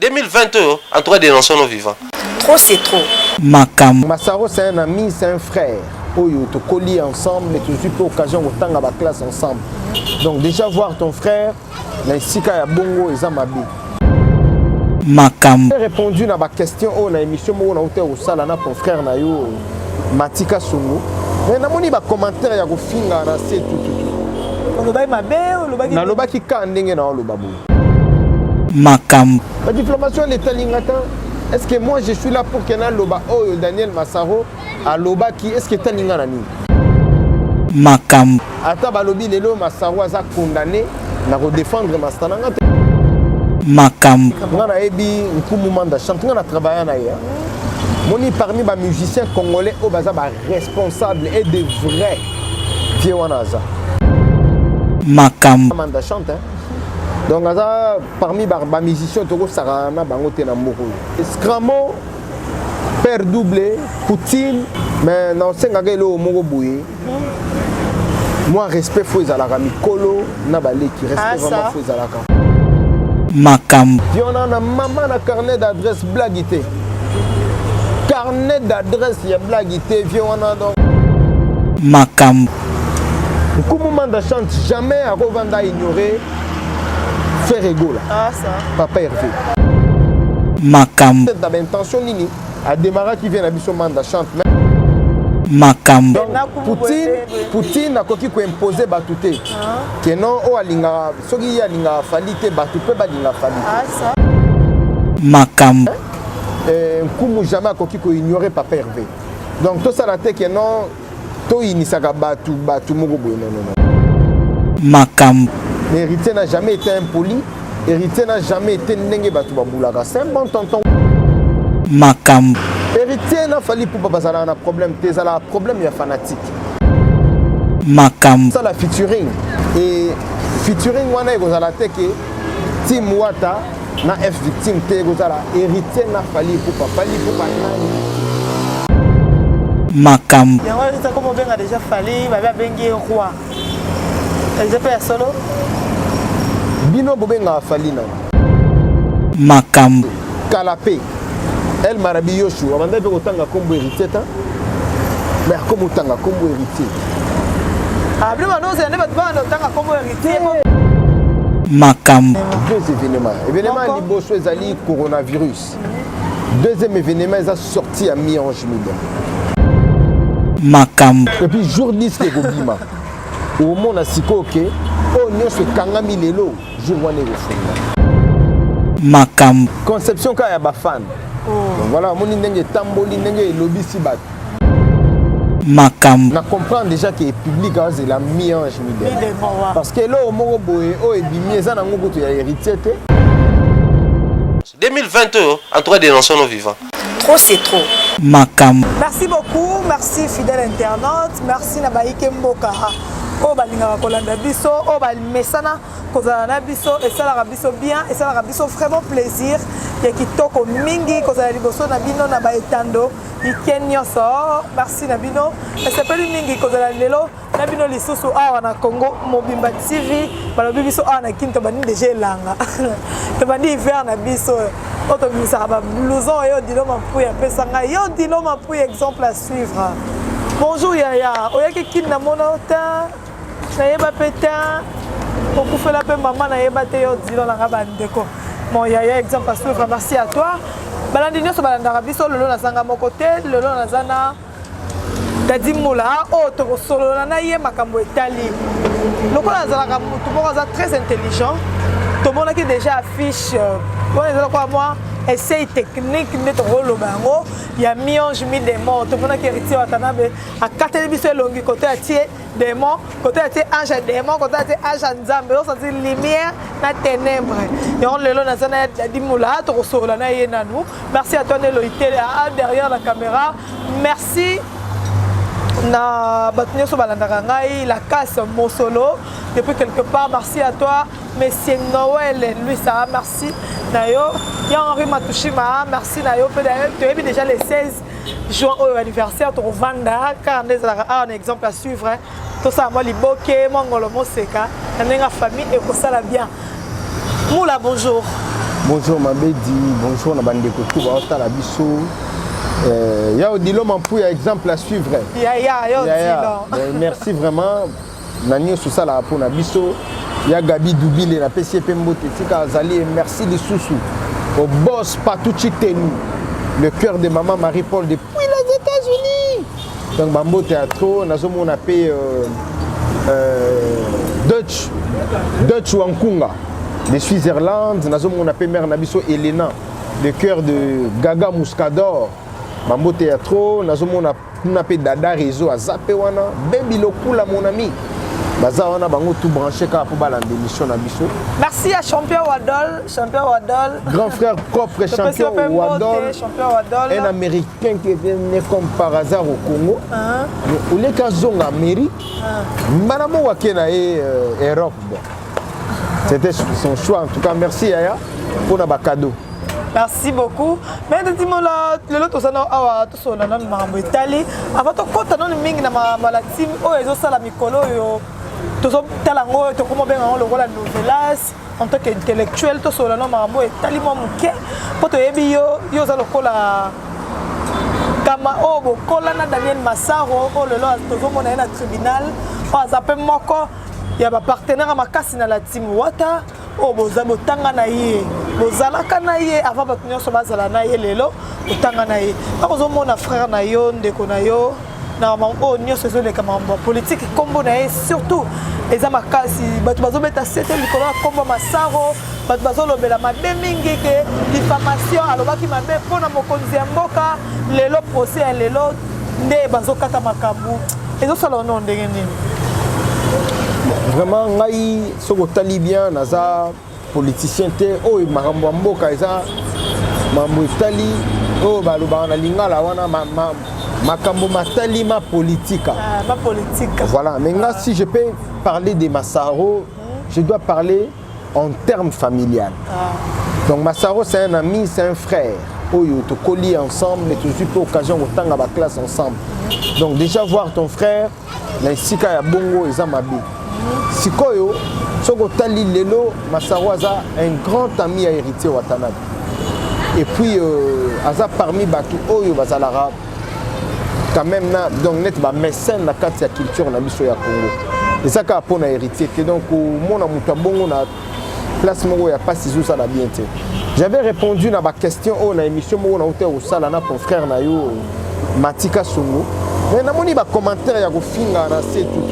2022, en tout cas, dénonçons nos vivants. Trop, c'est trop. Makam. Massaro, c'est un ami, c'est un frère. Oyo, te collier ensemble et tu as pour occasion autant à la classe ensemble. Donc, déjà voir ton frère, mais si il y a bongo et zamabi. Makam. J'ai répondu à ma question dans l'émission où on a été au salon pour ton frère Nayo, Matika Sungu. Mais na moni ba commentaire ya ko finga na c'est tout. Loba mabe ou loba ki na loba ki ka ndenge na loba bo. Makam. La diplomation l'état lingata. Est-ce que moi je suis là pour que na loba oh Daniel Massaro a loba qui est-ce que talinga na ni? Makam. Ata ba lobi lelo Massaro aza condamné na ko défendre Mastananga. Makam. Ngana ebi nkumu manda chante ngana travailler na ya. Moni parmi les musiciens congolais au baza responsable et de vrais vieux wanaza. Makam. Manda chante hein. Donc aza parmi les musiciens toko sarana bango te na moko. Scramo père doublé Poutine mais non senga lo moko boye. Moi respect faut ezalaka mikolo na balé qui respect vraiment faut ezalaka. Makam. Viona na maman na carnet d'adresse blaguité. Carnet d'adresse, il y a blaguité, vieux on a donc. Makam. Comment on chante jamais à revendre ignorer faire égaux là. Ah ça. Papa Hervé. Makam. C'est d'intention nini à démarrer qui vient à biso manda chante. Makam. Poutine a koki ko imposer batouté. Que non o alinga soki ya linga falite batoupe ba linga falite. Ah ça. Makam. Nkumu jamais a koki ko ignorer Papa Hervé. Donc tout ça la tête que non to inisaka batu moko boye non. Makam. Héritier n'a jamais été impoli, héritier n'a jamais été ndenge batu babulaka. C'est un bon tonton. Makam. Héritier n'a fallu pour pas ça un problème, t'es à la problème il y a fanatique. Makam. Ça la featuring et featuring wana ego la tête que Tim Wata na F victime te gozala héritier na fali pour pas nani. Makam. Yango ça comme on a déjà fali va bengi roi. Elle peut solo. Bino bobenga fali na. Makam. Kalapé. El Marabi Yoshu amanda pe kotanga kombo héritier ta. Mais comme otanga kombo héritier. Ah bien non c'est ne pas otanga kombo héritier. Makam. Deux événements. Événement liboso ezali coronavirus. Deuxième événement ils a sorti à mi-ange million. Makam. Et puis jour 10 ke gobima. Au monde a sikoke o nyonso kangami lelo jour wana efunga. Makam. Conception ka ya ba fan. Donc voilà moni ndenge tamboli ndenge lobby si bat. Makam. Na comprendre déjà que le public c'est la mi-ange million. Parce que là au moko boye o ebimi eza nango ko to ya héritier te. 2022, en tout cas, dénonçons nos vivants. Trop, c'est trop. Makam. Merci beaucoup, merci fidèle internaute, merci Nabaïke Mboka. Oh balinga kolanda biso, oh bal mesana kozala biso et ça la biso bien et ça la biso vraiment plaisir. Ya kitoko mingi kozala liboso na bino na ba etando ikenyoso. Merci na bino. Et c'est pas mingi kozala lelo na bino lisusu awa na Congo Mobimba TV balobi biso awa na kinto bani déjà elanga. To bani hiver na biso. Oto bisaka ba blouson yo dilo mapuya pesa nga yo dilo mapuya exemple à suivre. Bonjour Yaya, oyaki kinna monota. Nayeba peta okufela pe maman nayeba te yo dilo na bandeko. Mon Yaya exemple à suivre, merci à toi. Balandi nyoso balanda biso lolo na sanga moko te, lolo na zana dadi moula o to solo na ye makambo etali. Lokola zalaka mutu moko za très intelligent. Tout le monde qui déjà affiche moi essaye technique de rôle bango il y a mi-ange mi démon tout le monde qui héritier watanabe à quatre biso longi côté à tier démon côté à tier ange démon côté à tier ange nzambe on sentit lumière na ténèbres et on le long na zana dimula to solo na ye nanu merci à toi Neloïté derrière la caméra merci na batnyo so balandaka ngai la casse mon solo depuis quelque part merci à toi monsieur Noël lui ça merci nayo ya Henri Matushima merci nayo peut tu es déjà les 16 juin au anniversaire to vanda car des un exemple à suivre tout ça moi liboke mongolo moseka na nga famille et ko sala bien moula bonjour bonjour Mabedi, bonjour Nabandeko Touba, Otala Bisso. Il y a Odilo Mampou, il y a exemple à suivre. Merci vraiment. Nani Soussala pour Nabisso. Il y a Gabi Doubile, la PCP Mbote, Tika Azali, merci les sous-sous. Au boss Patouchi Tenu, le cœur de maman Marie-Paul depuis les États-Unis. Donc Bambo Théâtre, on a payé Dutch Wankunga de Suisse-Irlande, on a payé Mère Nabisso Elena, le cœur de Gaga Muscador. Bambo Théâtre, on a payé Dada Réseau à Zapewana, Baby Lokula mon ami. Baza on a bango tout branché car pour balan d'émission Nabisso. Merci à Champion Wadol, grand frère propre Champion Wadol, un Américain qui est né comme par hasard au Congo. Au lieu qu'à Zonga Amérique, Madame Wakena et Europe. C'était son choix en tout cas. Merci Yaya pour le cadeau. Merci beaucoup. Mais dis-moi là, le lot osana awa to sona na mambo Italie. Avant to kota non mingi na la team o ezo sala mikolo yo. To so talango to komo benga on le rôle novelas en tant qu'intellectuel to sona na mambo Italie mo muke. Poto yebi yo za lokola kama o bokola na Daniel Massaro o le lot to mona na tribunal. O zape moko ya ba partenaire makasi na la team Wata. Oh boza botanga na ye bozalaka na ye avant bato nyonso bazala na ye lelo botanga na ye akozomona frère na yo ndeko na yo na mambo nyonso ezoleka mambo politique kombo na ye surtout eza makasi bato bazobeta sete likolo ya kombo Massaro bato bazolobela mabe mingi ke diffamation alobaki mabe mpona mokonzi ya mboka lelo procès ya lelo nde bazokata makambo ezosala ono ndenge nini. Vraiment, ngai soko tali bien naza politicien te o makambo mboka eza mambo Italie o baloba na lingala wana makambo matali ma politique. Ma politique. Voilà, mais là si je peux parler de Massaro, je dois parler en termes familial. Donc Massaro c'est un ami, c'est un frère. Oyo to colli ensemble mais toujours pour occasion autant à la classe ensemble. Donc déjà voir ton frère na sika ya bongo ezamabi. Sikoyo, Soko Tali Lelo, Massaro Aza, un grand ami à héritier Watanabe. Et puis, Aza parmi Baki Oyo Bazalara, quand même, donc net mécène la carte de la culture na biso ya Congo. Et ça qu'a pour na héritier. Donc, mon amuta bongo na place mongo ya pas si ça la bien. J'avais répondu à ma question au na émission mongo na hôtel au salana ton frère na yo Matika Songo. Mais na moni ba commentaire ya ko finga na c'est tout.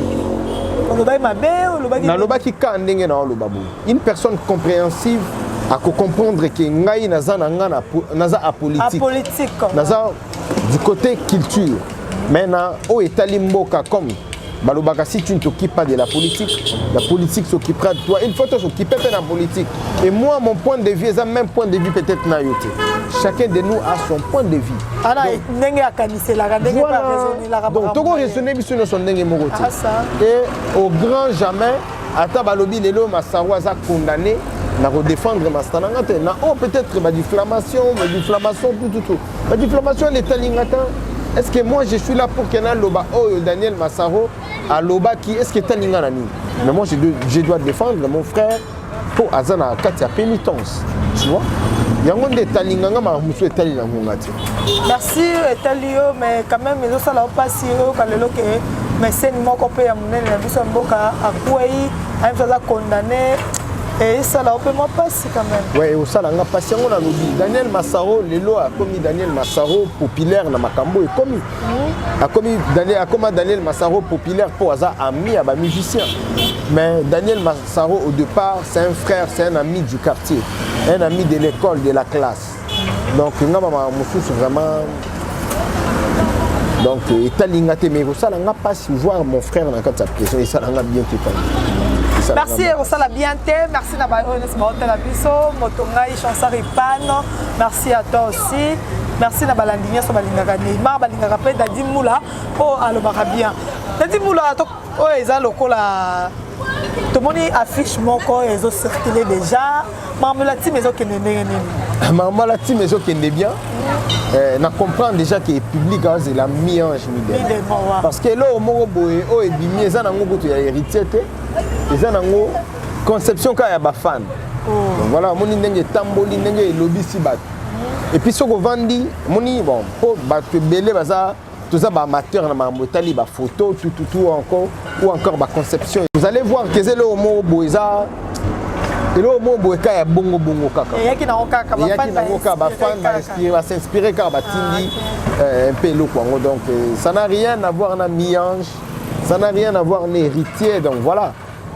Une personne compréhensive a comprendre que ngai naza apolitique naza du côté culture maintenant au Italie mboka comme balobaka si tu ne t'occupes pas de la politique s'occupera de toi. Il faut s'occuper de la politique. Et moi mon point de vue est le même point de vue peut-être na yote. Chacun de nous a son point de vue. Donc tu raisonner biso no son ndenge moko te. Et au grand jamais ata balobi lelo Massaro aza condamné na redéfendre Mastananga te na peut-être ba diffamation tout. La diffamation l'état lingata. Est-ce que moi je suis là pour qu'il y ait un loba Daniel Massaro à loba qui est-ce que tu as nani? Mais moi je dois défendre mon frère pour Azana Katia pénitence. Tu vois? Il y a un des talinganga ma musu etali na ngati. Merci etalio mais quand même ils ont ça là pas si kalelo que mais c'est moko pe ya munene na biso mboka akwei aime ça condamné. Et ça là, on peut m'en passer quand même. Oui, ça là, on a passé on a lobby. Daniel Massaro, Lelo a commis Daniel Massaro populaire dans Makambo et commis. A commis Daniel Massaro populaire pour hasard ami à musicien. Mais Daniel Massaro au départ, c'est un frère, c'est un ami du quartier, un ami de l'école, de la classe. Donc on a vraiment. Donc Italingate mais ça là, on a pas si voir mon frère dans cette prison et ça là, on a bien fait. Merci Rosala Bienté, merci Nabayones Baotela Biso, Motongai Chansari Pan, merci à toi aussi, merci Nabalandinia Sobalingaka Neymar, Balingaka Pe Dadi Moula, oh Alobara bien. Dadi Moula, oh Eza Lokola, tout le monde affiche mon corps, ils ont circulé déjà, Marmelati Maison qui n'est pas Marmelati Maison qui n'est bien. On comprend déjà que le public c'est la mi-ange parce que là au Moroboé et bimi eza nango kutu ya héritier te eza nango conception ka ya ba fan Donc voilà, moni ndenge tamboli ndenge lobby si bat. Et puis ce que vandi, moni bon, pour battre belé baza, tout ça ba amateur na mamotali ba photo tout encore ou encore ba conception. Vous allez voir que c'est le homo boeza. Et le homo boeka ya bongo kaka. Et yaki na okaka ba fan va s'inspirer car ba tindi un peu le quoi. Donc ça n'a rien à voir na mi-ange, ça n'a rien à voir na héritier. Donc voilà.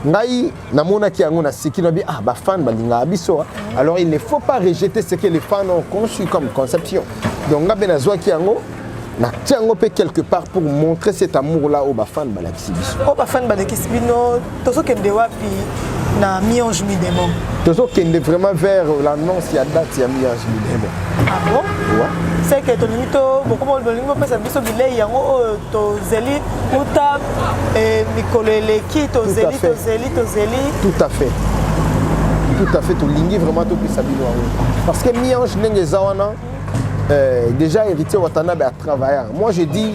Ngai namona ki yango na siki na bi ba fan balinga biso. Alors il ne faut pas rejeter ce que les fans ont conçu comme conception. Donc ngabe na zwa ki yango na tiango pe quelque part pour montrer cet amour là au ba fan balakisi biso. O ba fan balakisi bino tozo kende wapi na mi-ange mi-démon. Tozo kende vraiment vers l'annonce ya date ya mi-ange mi-démon. Ah bon? Ouais. C'est que ton limito beaucoup de lingo pesa biso bilei yango to zeli uta mikolele ki to zeli. Tout à fait. Tout à fait to lingi vraiment to pesa bino. Parce que mi-ange ndenge zawana déjà héritier Watanabe a travaillé. Moi je dis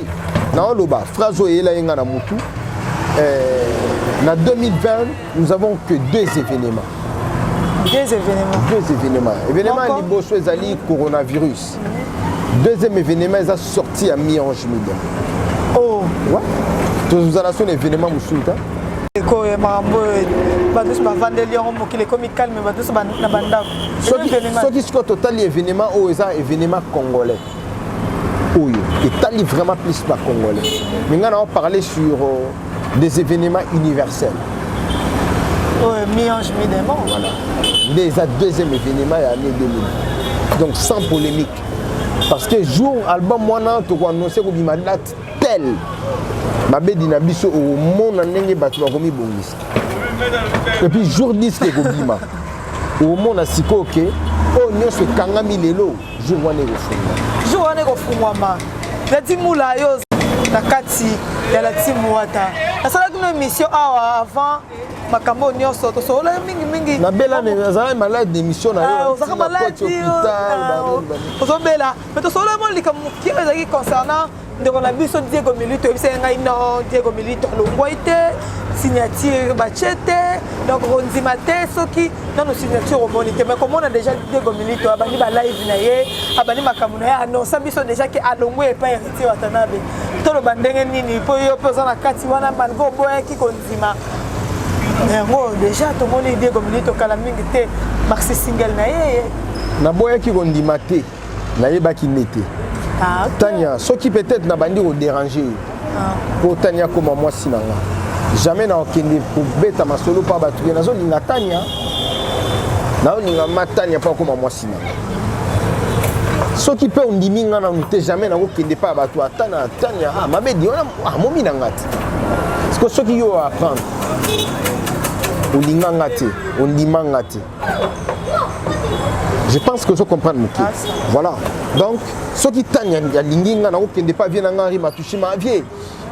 dans le bas phrase oyela yenga na mutu en 2020 nous avons que deux événements. Événement liboso ezali coronavirus. Deuxième événement ils a sorti à mi-ange mi-démon. Oh ouais. Tous allons sur l'événement musuta. Eko mambo batus ba vandeli yango mokile komi calme batus ba na banda. Ce qui est total événement au événement congolais. Oui, et tali vraiment plus pas congolais. Mais on va parler sur des événements universels. Mi-ange mi-démon. Voilà. Déjà deuxième événement est l'année 2000. Donc sans polémique. Parce que jour album moi tu as annoncé que ma date telle. Ma bedi na biso au monde ndenge batu bakomi bongisi. Et puis jour 10 que gobima. Au monde a siko ke o nyonso kangami lelo jour wane ko jour wane ko fungwama. La timula yo na kati ya la timuata. Asala kuna mission awa avant makambo nyonso to so la mingi na bela ne za malade d'émission na yo za malade hôpital so bela mais to so la mon likamu ki ezaki concernant ndeko na biso Diego Milito ebise ngai no Diego Milito longwaite signature bachete donc ronzima te soki dans nos signatures monité mais comme on a déjà Diego Milito abani ba live na ye abani makambo na ye annonce biso déjà que alongwe pas héritier Watanabe to lo bandenge nini po yo pesa na kati wana malgo boya ki konzima. Déjà tout le monde dit que kala mingi te maxi single na ye na boya ki kondima te na ye ba ki nete Tania ce qui peut-être na bandi au déranger pour Tania comme moi sinanga jamais na okende pour beta masolo pa batu na zo linga Tania na linga matania pa comme moi sinanga ce qui peut ondiminga na nte jamais na okende pa batu atana Tania mabe di ona momi na ngati parce que ce qui yo apprendre je pense que je comprends Mouki. Voilà. Donc, ce qui tanya linginga na okende pas bien ngari matushima vie.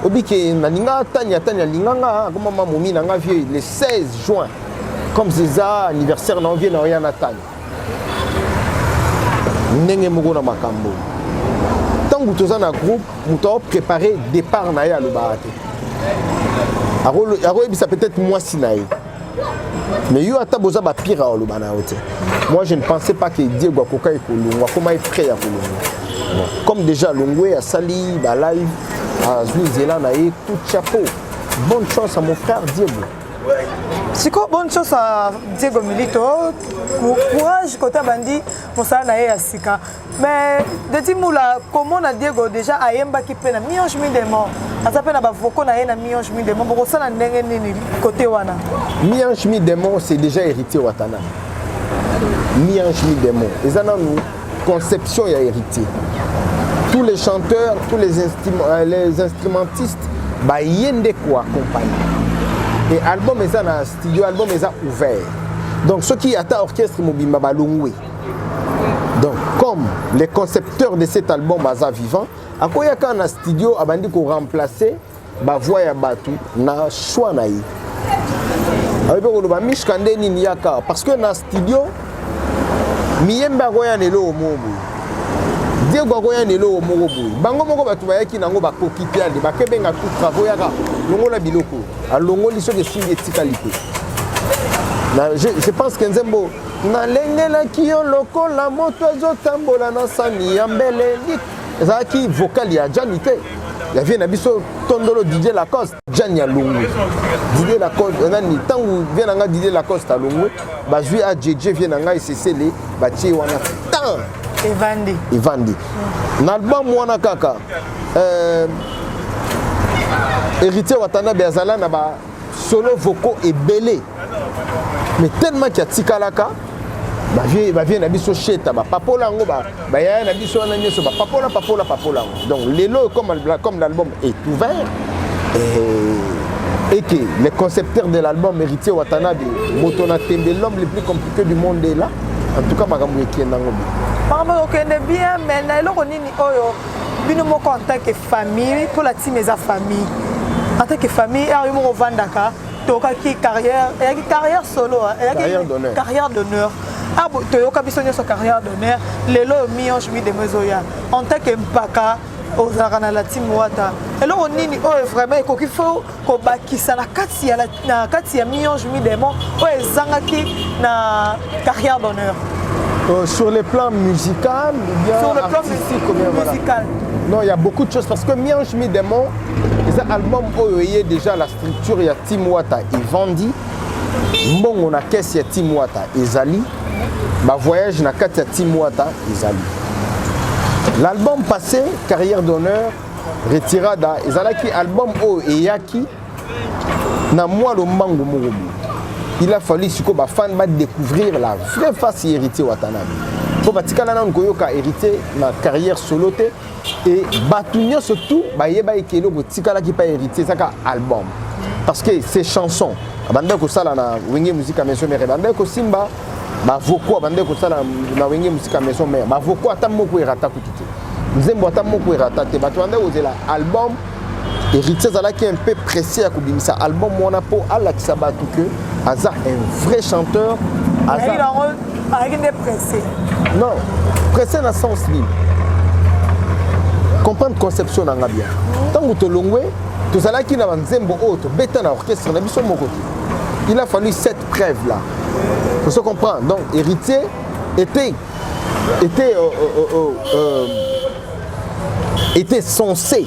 Obike na linga tanya linganga comme maman momi na vie le 16 juin. Comme c'est ça anniversaire na vie na ya Nathan. Ndenge moko na makambo. Tant que tu as un groupe, tu as préparé départ na ya le baate. Aro ça peut-être moi sinaï. Mais yo ata boza ba pire au lobana ote. Moi je ne pensais pas que Diego Akoka et Kolongwa comment il prêt à Kolongwa. Comme déjà Longwe a sali ba live à Zouizela na e tout chapeau. Bonne chance à mon frère Diego. Siko bonne chance à Diego Milito. Courage côté bandi pour ça na e asika. Mais de Timula comment on a Diego déjà ayemba ki pe na mi-ange mi-démon. Azape na ba voko na e na mi-ange mi-démon boko ça na ndenge nini côté wana. Mi-ange mi-démon c'est déjà héritier Watanabe. Mi-ange mi-démon. Et ça nous conception et héritier. Tous les chanteurs, tous les instrumentistes ba yende ko accompagner. Et album est dans studio, album est ouvert. Donc ceux qui attendent orchestre Mobimba Balongwe. Donc comme les concepteurs de cet album baza vivant, à quoi y a quand un studio a bandi ko remplacer ba voix ya batu na choix na yi. Avec ko ba mishkande ni niaka parce que na studio miyemba ko ya nelo omobu. Diego ko ya nelo omobu. Bango moko batu ba yaki nango ba kokipia de ba kebenga tout travaux yaka longo la biloko. Alongo liso de singe tikalité. Je pense que Nzembo nalengela kiyo lokola moto azotambola na sani ya mbele ezalaki vocal ya Jani te ya vie na biso tondolo DJ Lacoste Jani ya Lungwe DJ Lacoste nani tangu vie na nga DJ Lacoste a Lungwe bazwi a JJ vie na nga SCL batie wana tan Evandi na album wana kaka Héritier Watanabe azala na ba solo vocaux ebele mais tellement qu'il y a tikalaka ba vie na biso cheta ba papola ngo ba ya na biso na nyeso ba papola donc lelo comme l'album est ouvert et que les concepteurs de l'album Héritier Watanabe Motona Tembe l'homme le plus compliqué du monde est là en tout cas makambo ekenda ngo makambo okende bien mais na eloko nini oyo bino moko en tant que famille pour la team eza famille en tant que famille ayo moko vandaka tokaki carrière solo carrière d'honneur toyoka biso nyonso carrière d'honneur lelo mionche mi demezoya en tant que mpaka ozalaka na la team wata eloko nini oyo vraiment ekoki fo kobakisa na kati ya mionche mi demo oyo ezangaki na carrière d'honneur sur le plan musical ou bien sur le plan musical non il y a beaucoup de choses parce que Miange Mi Démon les albums oyoye déjà la structure ya Tim Wata et Vandi mbongo na caisse ya Tim Wata ezali ba voyage na kati ya Tim Wata ezali l'album passé Carrière d'honneur Retirada ezalaki album o eyaki na moi le mango morobo il a fallu siko ba fan ba découvrir la vraie face Héritier Watanabe pour batikana na ngoyoka Héritier na carrière solo te et batunyo surtout ba yeba ekelo botikala ki pa Héritier saka album parce que ces chansons bande ko sala na wenge musique maison mais bande ko simba ba voko bande ko sala na wenge musique maison mais ba voko atamoko erata kutite nzembo atamoko erata te ba bande ozela album Héritier zalaki un peu pressé à kubimisa album mona po ala kisabatu que Aza un vrai chanteur Aza il est pressé non pressé dans le sens libre comprendre conception na bien tant que tu longwe tu zalaki na nzembo autre beta na orchestre na biso moko il a fallu cette trêve là pour se comprendre donc Héritier était censé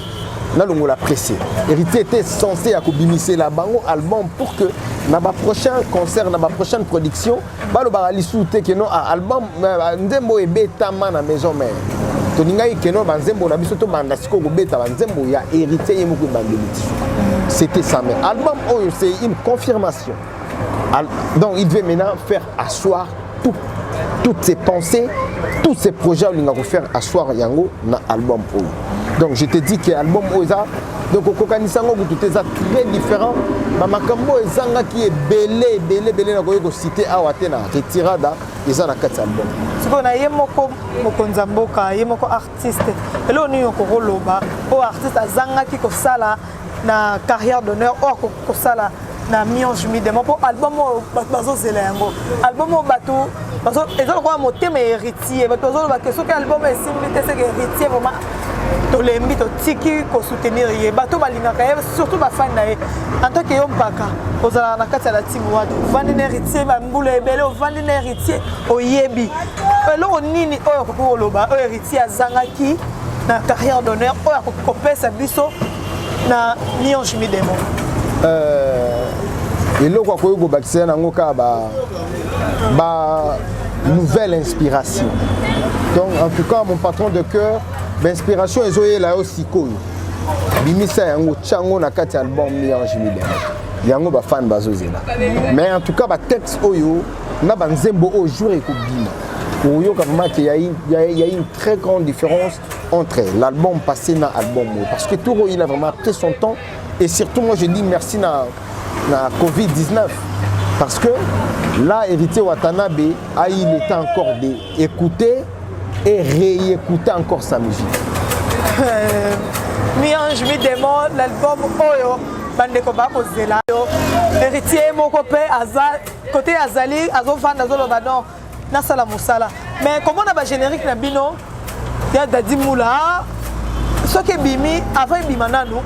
là on l'a pressé Héritier était censé akobimiser la bango album pour que na ba prochain concert na ba prochaine production ba lo ba lisute que non album ndembo ebetama na maison mère to ningai que non banzembo na biso to banda siko go beta banzembo ya Héritier yemoko bandeliti c'était ça mais album oyo c'est une confirmation donc il devait maintenant faire asseoir toutes ses pensées tous ses projets il va faire asseoir yango na album oyo. Donc je te dis que l'album Oza, donc au Kokanisango, tout est très différent. Makambo ezanga qui est belé na koyeko cité awatena retirada ezana quatre albums. Siko na yemoko mokonzamboka yemoko artiste. Elo ni ko loba o artiste azanga ki ko sala na carrière d'honneur o ko sala na Miange Mi Démon pour album bazo zelengo. Album bato bazo ezalo ko motema Héritier bato bazo ba question que album est similité c'est que Héritier vraiment tolembi to tiki ko soutenir ye bato balingaka surtout ba fan na ye en tant que yompaka ozala na kati ya la team watu vandi na Héritier ba mbula ebele vandi na Héritier oyebi eloko nini oyo ko loba oyo Héritier azangaki na carrière d'honneur oyo ko pesa biso na Miange Mi Démon eloko ko yobo bakisa na ngoka ba nouvelle inspiration donc en tout cas mon patron de cœur l'inspiration ezoye la aussi koyo bimisa yango chango na kati album Miange Mi Démon yango ba fan bazozela mais en tout cas ba texte oyo na banzembo au jour ekobima oyo vraiment qu'il y a une très grande différence entre l'album passé na album parce que Touro il a vraiment pris son temps et surtout moi je dis merci na Covid-19 parce que là Héritier Watanabe a eu le temps encore d'écouter et réécouter encore sa musique. Miange Mi Démon l'album oyo bandeko ba kozela yo Héritier moko pe aza côté azali azovanda zoloba non na sala musala mais comment na ba générique na bino ya Dadi Moula ce que bimi avant bima nanu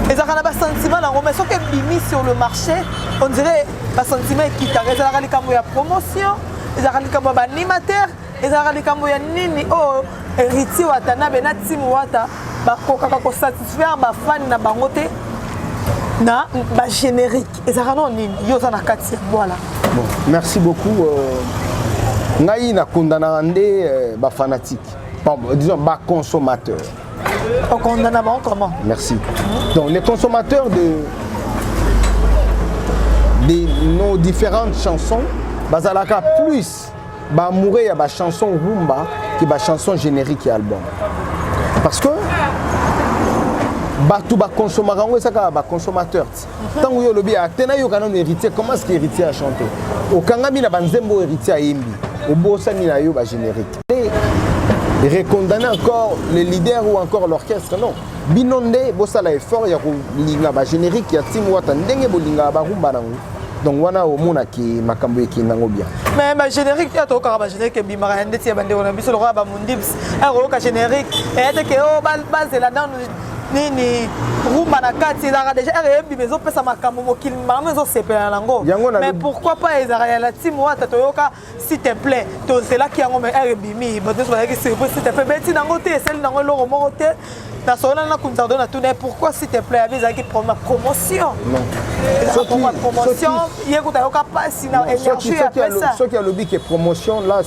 et ça a un sentiment, mais ce qui est mis sur le marché, on dirait un sentiment qui t'a réalisé la promotion, ils ont réalisé l'animateur, ils ont réalisé nini, oh, héritier Watana, Benatim Wata, pour satisfaire ma fan na bangote, na générique. Ils ont réalisé Yosana Katia, voilà. Bon, merci beaucoup. Naï na condamné ba fanatique, disons ba consommateur. On condamne comment? Merci. Donc les consommateurs de nos différentes chansons, bazalaka plus ba mourir ba chanson rumba que ba chanson générique et album. Parce que ba tout ba consommateur, ça ba consommateur. Tant que yo lobi atena yo kana héritier, comment est-ce que héritier a chanté? Au kangami na banzembo héritier a yembi. Au bosani na yo ba générique. Et recondamner encore les leaders ou encore l'orchestre, non. Binonde, bossa la effort, il y a linga ba générique, il y a timwata ndenge bolinga ba rumba nango. Donc wana au mona ki makambo ki nango bien. Mais ba générique ya to ka ba générique bimara ndeti ya bande ona biso le roi ba mundibs. Un roi ka générique et te ke o base la dans nini rumba na kati la déjà RB bezo pesa makambo mokili mamezo sepela nango. Mais pourquoi pas ezara la timwata to yoka s'il te plaît. To c'est là qui a ngome RB mi, boto so ki s'il te plaît beti nango te celle nango lo romo te. Pourquoi s'il te plaît avec qui prend ma promotion? Non. Ma promotion, il y a pas si na énergie après ça. Ce qui a le but que promotion là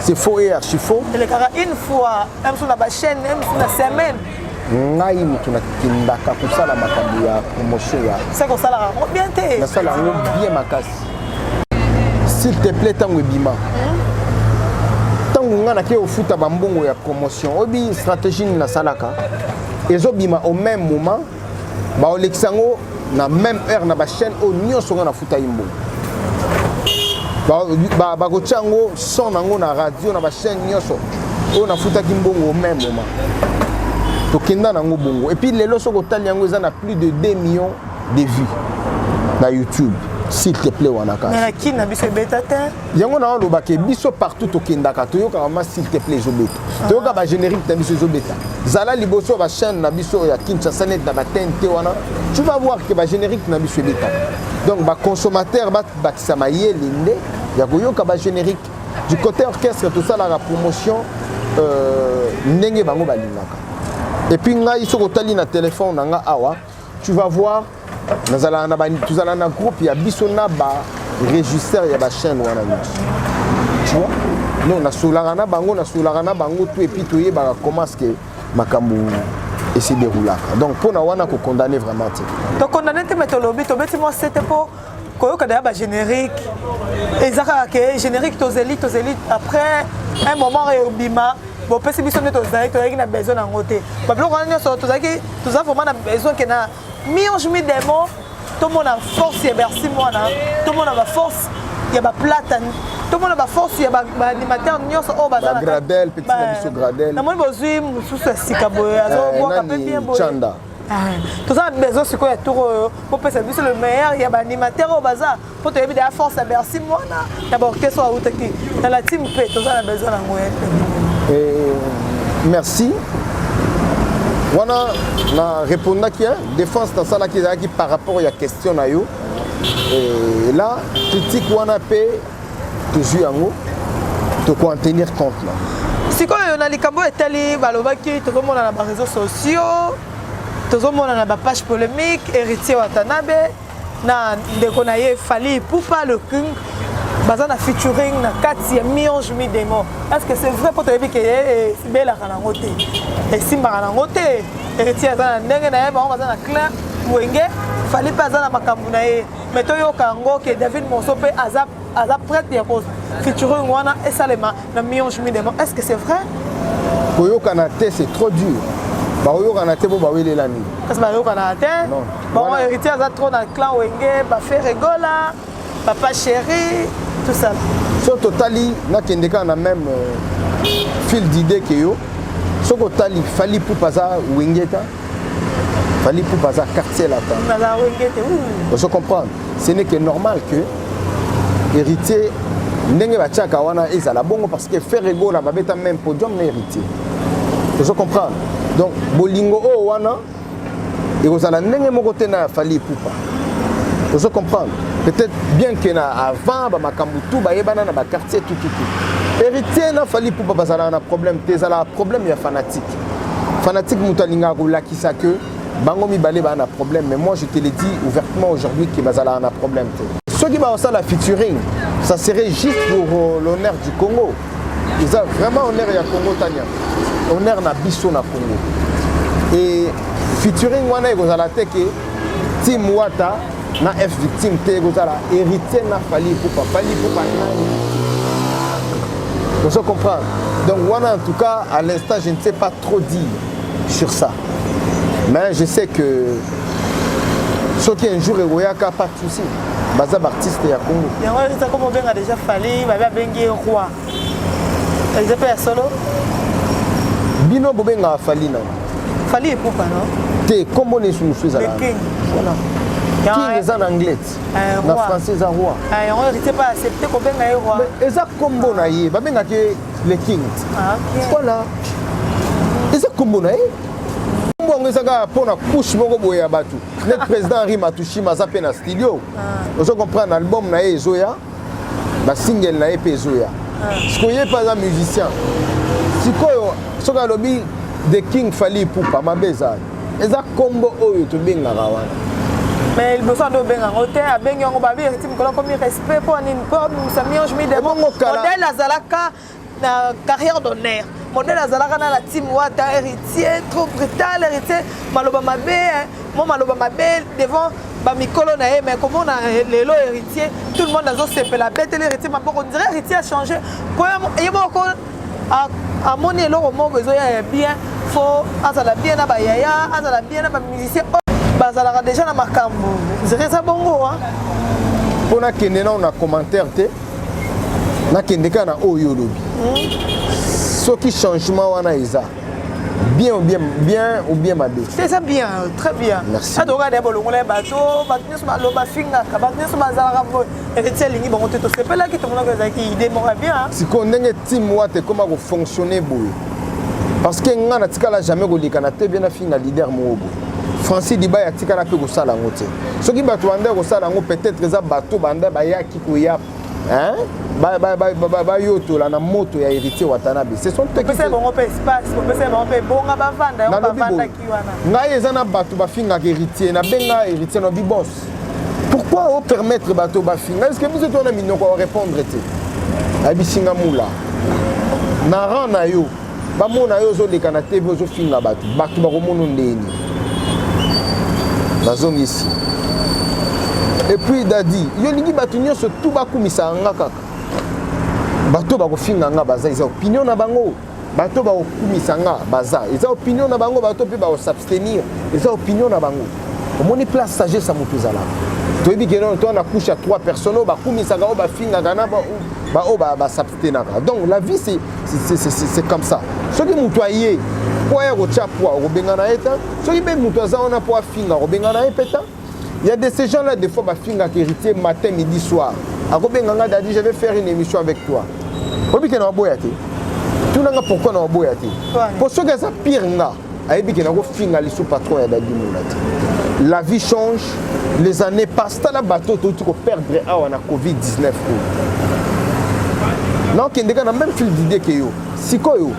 c'est faux et archi faux. Et le cara une fois même sur la chaîne même sur la semaine. Ngai mutu na kindaka pour ça la makambo ya promotion ya. C'est comme ça la bien té. Na ça la bien makasi. S'il te plaît tango bima. On a au foot à bambongo ya promotion obi stratégie na salaka ezobima au même moment ba olexango na même heure na ba chaîne au nyonso na foot imbo ba ko chango son nango na radio na ba chaîne nyonso o na foot kimbongo au même moment to kenda nango bongo et puis lelo soko tali yango za na plus de 2 millions de vues na YouTube. S'il te plaît, Wanaka. Mais qui n'a biso beta te? Yango na lo ba ke biso partout to kendaka to yoka ma s'il te plaît zo beta. To yoka ba générique na biso zo beta. Zala liboso ba chaîne na biso ya Kinshasa net na ba TNT wana. Tu vas voir que ba générique na biso beta. Donc ba consommateur ba kisama yelinde ya ko yoka ba générique du côté orchestre tout ça la promotion ndenge bango balingaka. Et puis ngai soko tali na téléphone nga awa, tu vas voir nous allons dans un groupe, il y a Bissona, régisseur, il y a la chaîne. Tu vois? Non, on a Soularana Bango, tout et puis tout, comment est-ce que Makambu se déroule. Donc, pour nous, on a condamné vraiment. Donc, condamné, tu mets le lobby, tu mets moi, c'était pour que générique. Et ça, générique, tos élites. Après, un moment, Bima. Bon, parce que nous avons besoin d'un côté. Nous avons vraiment besoin que mi des mots, tout le monde a force, il y a merci moi, tout le monde a force, il y a plate, tout le monde a force, il y a animateur, il y a Gradel, petit Nabiso Gradel. Nous avons besoin de Sikaboya, Chanda. Tout ça a besoin de quoi pour passer le meilleur, il y a animateur au bazar, pour te dire la force, merci moi, d'abord qu'est-ce que dans la team P, tout ça a besoin de merci. Wana na répondre qui défense dans ça là qui par rapport à la question na yo et là critique wana pe toujours yango to ko en tenir compte là siko yo na likambo etali balobaki to mona na ba réseaux sociaux to mona na ba page polémique héritier Watanabe na ndeko na ye Fally Ipupa le king bazana featuring na kati ya Mionge mi demo. Est-ce que c'est vrai pour te dire que c'est belle à la côté et simba à la côté héritier azana ndenge na ye ba bazana clan wenge Fally pas azana makambu na ye mais to yo kango que David Monso pe azap prête ya cause featuring wana et salema na Mionge mi demo. Est-ce que c'est vrai? Koyo kanate c'est trop dur. Ba yo kanate bo ba wele lani. Parce ba yo kanate bon héritier azana trop dans clan wenge ba fait rigola papa chéri tout ça. So totali na kendeka na même fil d'idée que yo. So totali Fally Ipupa za wengeta. Fally Ipupa za quartier là. Na la wengeta. Vous comprenez? Ce n'est que normal que héritier ndenge ba tchaka wana ezala bongo parce que faire rigola ba beta même podium na héritier. Vous comprenez? Donc bolingo o wana et vous allez n'engue mon côté na Fally Ipupa. Vous comprenez? Peut-être bien que avant ba makambutu ba yebana na ba quartier tout. Héritier na Fally Ipupa bazala un problème, tezala problème ya fanatique. Fanatique mutalinga roula qui ça que bango mi balé ba un problème, mais moi je te le dis ouvertement aujourd'hui que bazala un problème. Ceux qui va ça la featuring, ça serait juste pour l'honneur du Congo. Ils ont vraiment honneur ya Congo Tania. Honneur na biso na Congo. Et featuring wana ekozala te ke Team Wata na F victime te ekozala héritier na Fally Ipupa. Fally Ipupa nani. Vous comprenez? Donc voilà, en tout cas, à l'instant, je ne sais pas trop dire sur ça. Mais je sais que ceux qui un jour Eroyaka, pas de souci. Bazab artiste et à Congo. Il y a comme on a déjà Fally, il va bien roi. Ils appellent solo. Bino Bobenga Fally non. Fally Ipupa non? T'es comme on est sous nous Le king. Voilà. King est en anglais. En français c'est roi. On n'était pas accepté qu'on benga roi. Mais eza combo na ye, ba benga ke le king. Ah OK. Voilà. Eza combo na ye. Combo ngezaka pona push moko boya batu. Net président Henri Matouchima za pe na studio. Vous comprenez album na ye Zoya. Ba single na ye pe Zoya. Parce que ye pas un musicien. Sikoyo soka lobi The King Fally Ipupa mabeza. Eza combo oyo to benga wana. Mais il besoin de bien en hôtel, à bien en babi, et tu me connais comme respect pour une pomme, ça m'y me demande. Modèle Azalaka, la carrière d'honneur. Modèle Azalaka dans la team Wata, héritier, trop brutal, héritier, Maloba Mabé, mon Maloba Mabé, devant Bamikolo Nae, mais comme on a les lots héritiers, tout le monde a fait la bête, l'héritier, on dirait héritier a changé. Il y a beaucoup à mon élo, au moment où il y a bien, faut, Azala bien à Bayaya, Azala bien à musicien. Bazalaka déjà na makambo. C'est ça bongo hein. Pour na kende na on commentaire te. Na kende kana oyo lobi. Ce qui changement wana eza. Bien ou bien mabé. C'est ça bien, très bien. Merci. Adoka de bolongole bato, batni so loba finga, batni so bazalaka bo. Et lingi bongo te to c'est pas là que tout le monde a qui idée mo bien. Si ko ndenge team wate comment ko fonctionner boye. Parce que ngana tikala jamais ko likana te bien na finga leader mo boye. Francis Diba ya tikala pe ko sala ngote. Soki bato bande ko sala ngo peut-être eza bato bande ba ya ki ko ya hein ba yoto la na moto ya héritier Watanabe. Ce sont eux qui c'est bon pe espace, c'est bon pe bonga ba vanda, on ba vanda ki wana. Ngai eza na bato ba finga héritier na benga héritier no bi boss. Pourquoi on permettre bato ba finga? Est-ce que vous êtes on a mis ko répondre te? Abisinga mula. Na ran na yo. Ba mona yo zo lekana TV zo finga bato. Bato ba ko mono ndeni. La zone ici. Et puis Dadi, yo lingi batu nyonso tout bakumisa nga kaka. Bato ba ko finga nga baza, ils ont opinion na bango. Bato ba ko kumisa nga baza, ils ont opinion na bango, bato pe ba ko s'abstenir, ils ont opinion na bango. Omoni place sagesse à mutuzala. To ebi kenon to na couche à 3 personnes ba kumisa ga ba finga ga na ba s'abstenir. Donc la vie c'est comme ça. Ce qui mutoyer pour y rechapwa robengana eta so qui ben muto za on a pour finga robengana epeta. Il y a de ces gens là des fois ba finga héritier matin midi soir a robenganga dadi je vais faire une émission avec toi obi ke na boyate tu n'as pourquoi na boyate pour ceux qui ça pire nga ayebi ke na go finga li sous patron ya dadi mulati. La vie change, les années passent, ta la bateau tu ko perdre awa na Covid-19 non kendeka na même fil d'idée que yo sikoyo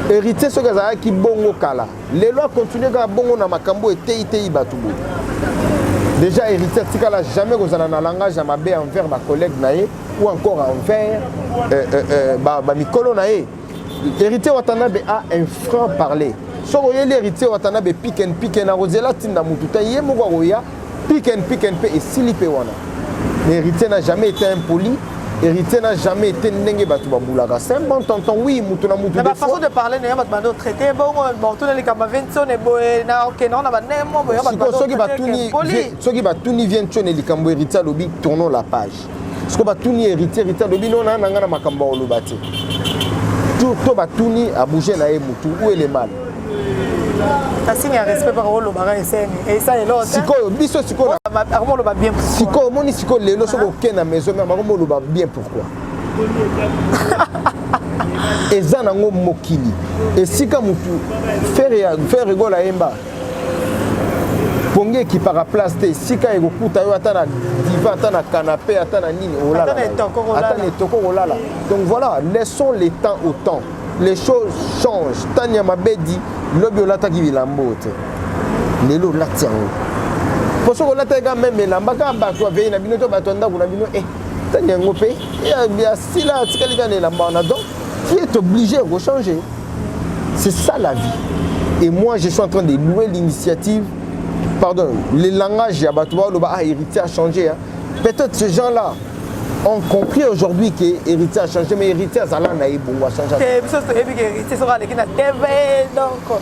héritier ce que qui bongo kala les lois continuent à bongo na makambo et tei batubo déjà héritier tikala jamais kozana na langage à mabe envers ma collègue naé ou encore envers ba mikolo naé. Héritier Watanabe a un franc parler so royé l'héritier Watanabe pick na rozela tinda mututa yé moko roya pick and pe et silipe wana. Héritier n'a jamais été impoli. Héritier n'a jamais été n'engé batu bambulaka. C'est un bon tonton, oui, mutuna mutu. Mais la façon de parler, n'est pas de traiter. Bon, tout le monde a et boé, na ok, non, on a pas ceux qui va tout ni viennent tuer les cambo héritier lobi tournons la page. Ce que va tout ni héritier lobi non na ngana makambo olobati. Tout va tout ni a bouger na mutu où est le mal. Ça signe un respect par le barin et ça est l'autre. Siko biso siko na comment le va bien. Siko moni siko lelo soko kena maison mais comment le va bien pourquoi? Eza nango mokili. Et sika mutu faire rigola emba. ponge qui par place te sika ekokuta yo ata na divan ata na canapé ata na nini olala ata na etoko olala. Donc voilà, laissons les temps au temps. Les choses changent. Tania Mabedi lobi olataki bilambo te lelo olati yango po soki olataka même elamba kaka bato avei na bino to bato ya ndako na bino Tania yango mpe asila atikali kaka na elamba wana. Donc tu es obligé de changer. C'est ça la vie. Et moi je suis en train de louer l'initiative. Pardon, le langage ya bato ba héritier a changé. Peut-être ces gens-là ont compris aujourd'hui que héritier a changé, mais héritier a changé. Héritier sera les qui na TV donc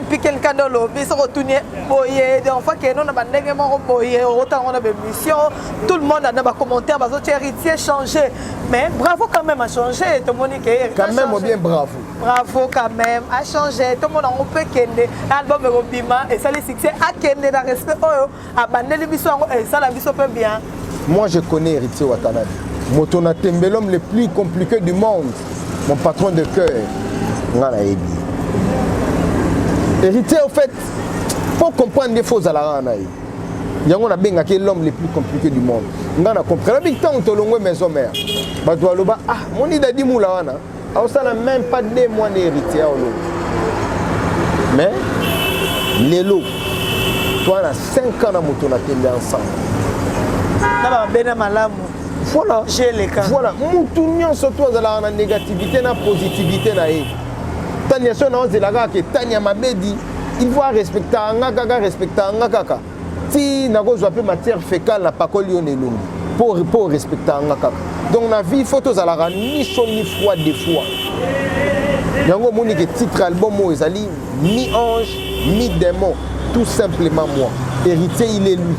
piquen candolo mais sera tourner boyer donc fois que non na bandenge mo boyer autant on a des missions tout le monde a des commentaires parce que héritier changé mais bravo quand même a changé tout le monde que quand même bien bravo quand même a changé tout le monde on peut kende album Robima et ça les succès a kende dans respect a bandeli biso et ça la biso peut bien. Moi, je connais Héritier Watanabe. Motona Tembe, l'homme le plus compliqué du monde. Mon patron de cœur. Héritier, au fait, pour comprendre les faux alarans, il y a l'homme le plus compliqué du monde. On a compris. La big temps, on a maison mère. Mon idée dit moulawana. Ça n'a même pas 2 mois d'héritier. Mais, les lots, toi, on a 5 ans à Motona Tembe ensemble. Voilà. Voilà. Moutounion surtout à la négativité, la positivité. Tania que Tania Mabedi, il va respecter un kaka. Si n'a pas matière fécale, n'a pas collé pour respecter un kaka. Donc la vie photos à la ni chaud ni froid des fois. Yango moni que titre album moi ezali mi ange, mi démon, tout simplement moi. Héritier il est lui.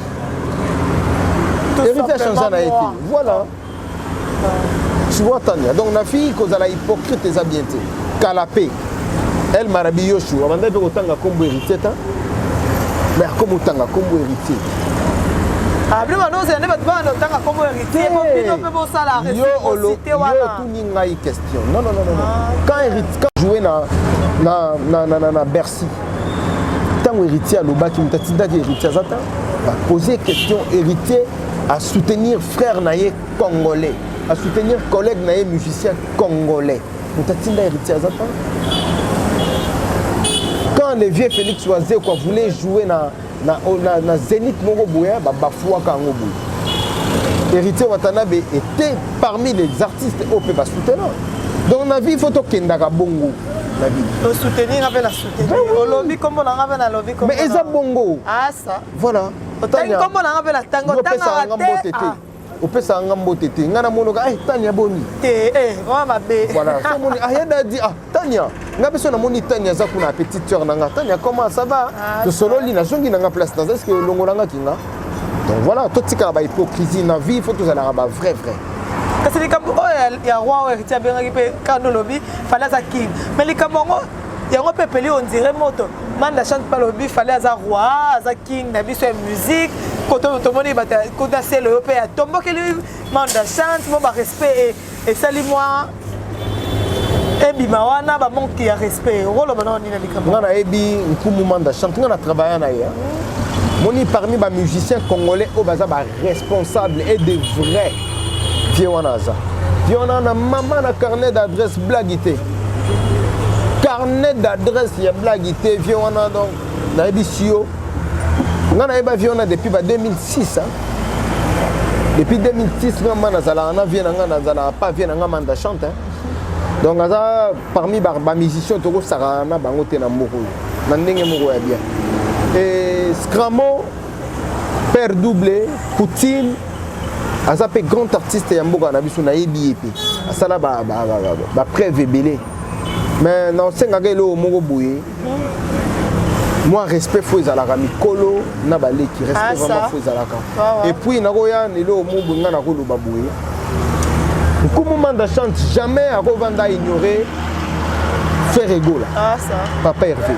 Héritier a changé na été. Voilà. Tu vois Tania. Donc la fille cause à la hypocrite et bien Kalapé. Elle m'a rabillé Yoshua. On a vu autant comme héritier mais comme autant comme héritier. Ah bien non c'est ne pas autant comme héritier on peut ça la réciprocité voilà. Tout ni ngai question. Non. Quand jouer na Bercy. Tant héritier à Loba qui m'tatinda héritier zata. Poser question héritier à soutenir frère naïe congolais, à soutenir collègue naïe musicien congolais. M'tatinda héritier zata. Quand le vieux Félix Oazé voulait jouer na Zénith Moroboya, bafoua kango boy. Héritier Watanabe était parmi les artistes au Pépa soutenant. Donc la vie il faut kendaka bongo. La vie. Le soutenir avec la soutenir. Au lobby comme on a avec la lobby comme. Mais eza bongo. Ah ça. Voilà. Comme on a avec la tango tango. Au pesa ngambo tete. Ngana monoka Tania boni. Vraiment ma bé. Voilà. So moni ayada dit Tania. Ngabe so na moni Tania za kuna petite sœur nanga. Tania comment ça va? To sololi na zongi nanga place dans est-ce que longolanga kinga? Donc voilà, tout ce qui est hypocrisie dans la vie, il faut que ça soit vrai. Parce que il y a roi héritier bien récupéré quand nous lobby fallait ça qui mais les camongo il y a un peu pelé on dirait moto man la chante pas lobby fallait ça roi ça king na biso musique quand tout le monde bata quand c'est le européen tombo que lui man la chante mon respect et sali moi et bimawana ba manque de respect rôle maintenant ni na likambo ngana ebi nkumu manda chante ngana travailler na ya moni parmi les musiciens congolais au baza ba responsable et de vrais Viewanaza. Viewanaza maman na carnet d'adresse blaguité. Carnet d'adresse il y a blaguité Viewanaza donc na ebisio. Ngana eba Viewanaza depuis 2006 hein. Depuis 2006 maman na zala na vient ngana zala pas vient ngama manda chante hein. Donc aza parmi ba musiciens toko sarana bango te na moko. Na ndenge moko ya bien. Et Scramo Père Doublé Poutine Azapé grand artiste Yamboga na biso na yebi epi asala ba preuve belé mais non senga gelo moko boye moi respect faut ezalaka mikolo na baleki respect vraiment faut ezalaka et puis nakoya nelo mobu nga na koloba boye nkumu manda chante jamais akovanda ignorer faire ego là papa Hervé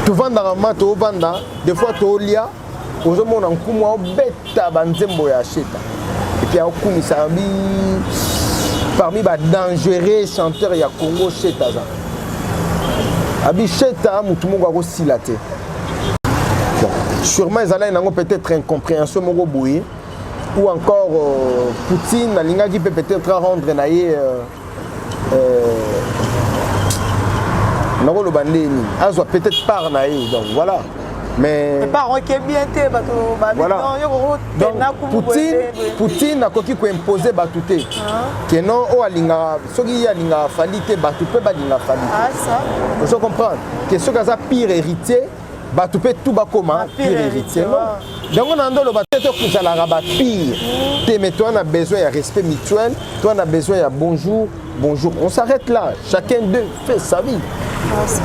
tu vanda mato vanda des fois to lia ozomona nkumu obeta banzembo ya cheta et puis akumisa bi parmi ba dangereux chanteurs ya Congo cheta za abi cheta mutu moko ko silate sûrement ils allaient peut-être incompréhension moko boye ou encore Poutine nalinga qui peut peut-être rendre naie nako loba ndeni azwa peut-être par naie donc voilà mais par qui bien te bato voilà. Donc Poutine a koki ko imposer bato te que non o alinga soki alinga fali te bato pe balinga fali ah ça vous comprendre que ce kaza pire héritier bato pe tout ba comment pire héritier non donc on a ndolo ba tete ko za la rabat pire te mais toi on a besoin de respect mutuel toi on a besoin de bonjour on s'arrête là chacun d'eux fait sa vie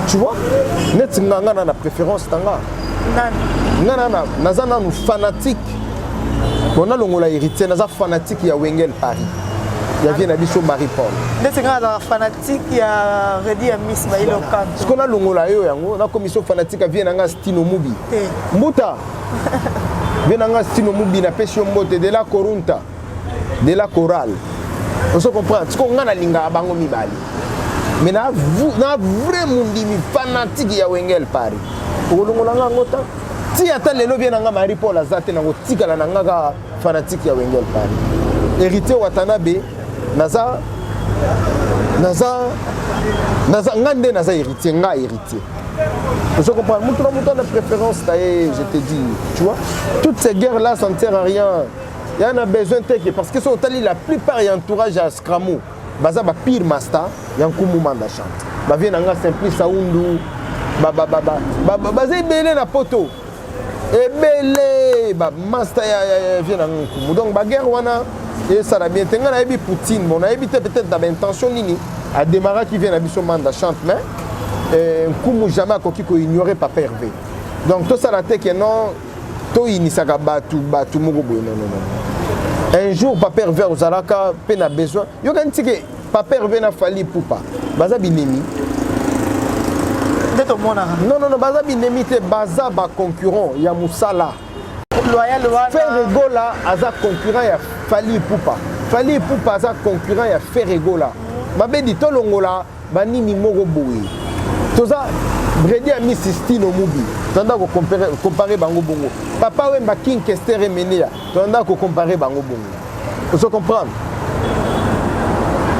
tu vois net nganga na préférence tanga nana nazana nous fanatique on a longola héritier naza fanatique ya Wengel Paris ya vient na biso Marie Paul ndetse ngana fanatique ya Redi ya Miss Bailo Kanto ce qu'on a longola yo yango na commission fanatique vient nga Stino Mubi mbuta vient nga Stino Mubi na pesio mbote de la Corunta de la chorale on se comprend ce qu'on ngana linga bango mibali mais na vrai mundimi fanatique ya Wengel Paris olongolanga ngota ti ata lelo bien nga Marie Paul azate na kotikala na nga fanatique ya Wengel Paris héritier Watanabe naza ngande naza héritier nga héritier je comprends mutu na préférence taille je te dis tu vois toutes ces guerres là ça ne sert à rien il y en a besoin de parce que son tali la plupart y entourage à Scramo baza ba pire master yankumu manda chante ba vient nga Simplice Saundu baza ebele na poto ebele master ya vient na nkumu donc ba guerre wana et ça la bien tenga na ebi Poutine bon na ebi peut-être dans intention nini a démarrer qui vient na biso manda chante mais nkumu jamais koki ko ignorer Papa Hervé donc tout ça la tête que non to inisaka batu moko boye non un jour Papa Hervé ozalaka pe na besoin yo kanti ke Papa Hervé na fali pupa baza binemi non baza binemi te baza ba concurrent ya musala loyal Ferregola aza concurrent ya Fali Pupa aza concurrent ya Ferregola mabedi to longola banini moko boye toza Bredi a mis Stino Mubi tanda ko comparer bango bongo Papa Wemba King Kester Menea tanda ko comparer bango bongo vous comprenez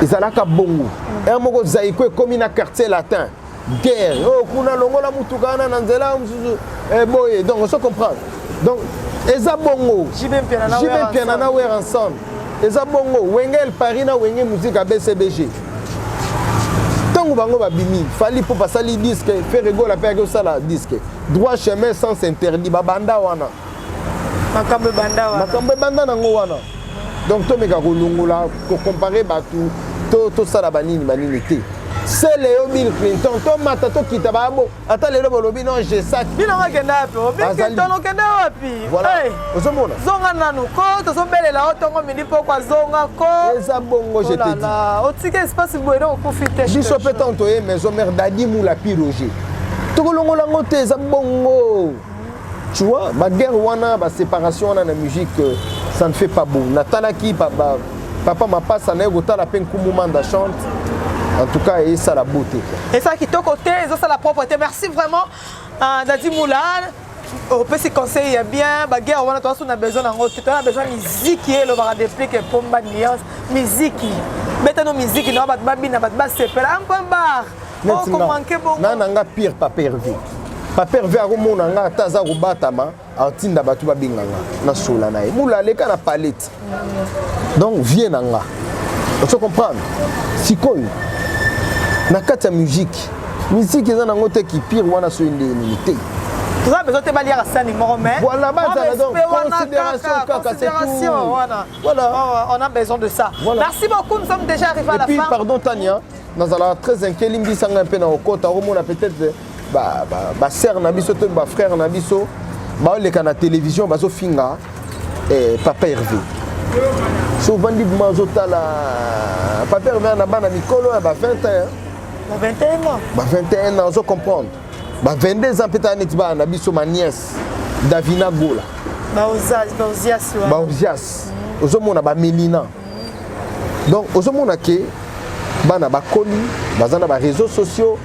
ezalaka bongo un moko zaiko comme na quartier latin guerre oh kuna longola mutukana na nzela boye donc on se comprend donc eza bongo Jibem piana na wer ensemble eza bongo Wengel Paris na Wenge musique à BCBG tango bango babimi fali pour passer disque faire rigola pe que ça la disque droit chemin sans interdit babanda wana makambe banda nango wana donc to meka kolongola ko comparer batu to sala banini te c'est Léo Bill Clinton to mata to kita babo ata lelo bolobi non je sac bino ngenda pe Bill Clinton okenda wapi voilà ozomona zonga nanu ko to so belela otongo mini pokwa zonga ko eza bongo je te dis otike espace boyno okufite biso petanto e maison mère Dadi Moula Piroger to kolongola ngote eza bongo tu vois ba guerre wana ba séparation wana na musique ça ne fait pas bon natalaki papa mapa ça na gotala pe nkumumanda chante. En tout cas, et ça la beauté. Et ça qui est côté, et ça la propreté. Merci vraiment, Dadi Moula. On peut se conseiller bien. Baguerre, on a besoin d'un autre. On a besoin de musique qui est le bar de plique pour ma nuance. Musique. Mettez-nous musique. Nous avons babi, nous avons basse. Un peu bar. Oh, comment manquer bon. Non, non, pire Papa Hervé. Papa Hervé a remonté un taza au batama. A tinda batu babinganga. Na sola nae. Moula le kana palette. Donc viens nanga. Tu comprends? Sikoy. Na kati ya musique eza nango te ki pire wana so indemnité tout ça besoin te balia ka sani moko mais voilà base donc considération voilà on a besoin de ça voilà. Merci beaucoup nous sommes déjà arrivés à la fin et puis pardon Tania nous allons très inquiet limbi sanga un peu na okota romona peut-être ba sœur na biso to ba frère na biso ba le kana télévision bazo finga Papa Hervé souvent dit mazotala Papa Hervé na bana mikolo ba 20 ans 21 ans. 21 ans, je comprends. 22 ans, peut-être, na biso ma nièce, Davina Gola. Baozias. Ozomona ba Melina. Donc, ozomona ke bana ba koli, bazana ba réseaux sociaux,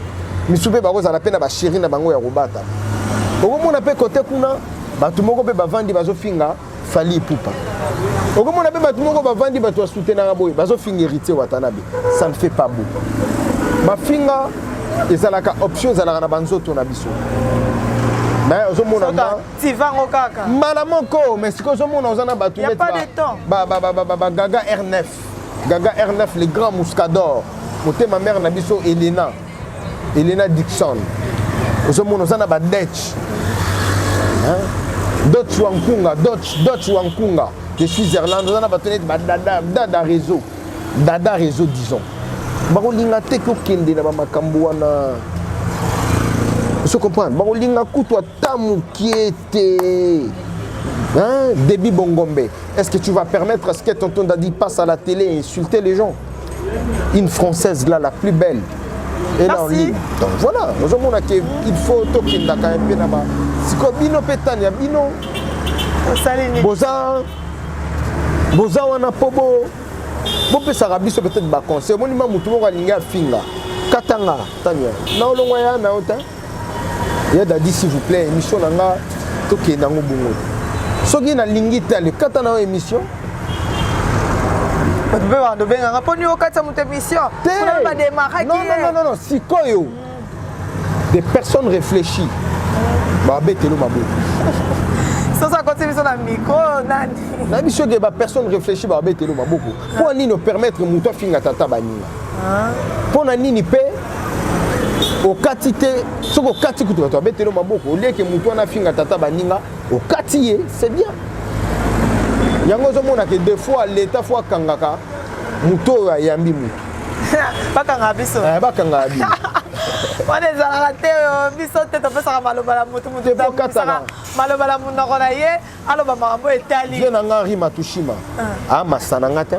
misube ba koza na pena ba chéri na bango ya robata. Ozomona pe côté kuna bato moko pe bavandi bazofinga Fally Ipupa. Okomona pe bato moko bavandi bato soutenanga boy bazofinga Héritier Watanabe. Ça ne fait pas beau. Bafinga ezalaka option ezalaka na banzoto na biso. Mais ozomona tu vas au kaka. Malamoko mais si ozomona ozana bato net ba Gaga R9. Gaga R9 les grands mouscadors. Moté ma mère na biso Elena Dixon. Ozomona ozana ba Dutch. Dutch Wankunga de Switzerland ozana bato net ba Dada réseau disons. Bakolinga te ko kende na ba makambo wana. Vous comprenez? Bakolinga kutwa tamu kiete. Hein? Déby Bongombe. Est-ce que tu vas permettre à ce que tonton Dadi passe à la télé et insulter les gens? Une française là, la plus belle. Et là en ligne. Donc voilà, nous avons il faut toquer la KMP là-bas. Si comme Bino Petania, Bino. Boza wana pobo. Bope Sarabiso peut-être ba conseil. Mon imam mutumo ka linga finga. Katanga, Tania. Na olongwa ya na ota. Ya Dadi s'il vous plaît, émission nanga toquer nango bungo. Soki na lingi tale katana na émission. Non, si koyo. Des personnes réfléchies. Bah betelo mabo. Ça continue sur la micro nani. Na biso que ba personne réfléchie ba betelo maboko. Pour ni nous permettre muto finga tata baninga. Pour na nini pe au katité soko kati kutu ba betelo maboko. Au lieu que muto na finga tata baninga au katié, c'est bien. Yango zomona que deux fois l'état fois kangaka muto ya yambi mu. Bakanga biso. Bakanga biso. On est à la terre, biso te to pesa maloba la mutu mutu. Maloba la mutu na ye, aloba mambo etali. Je nanga Rimatushima. Ah masananga ta.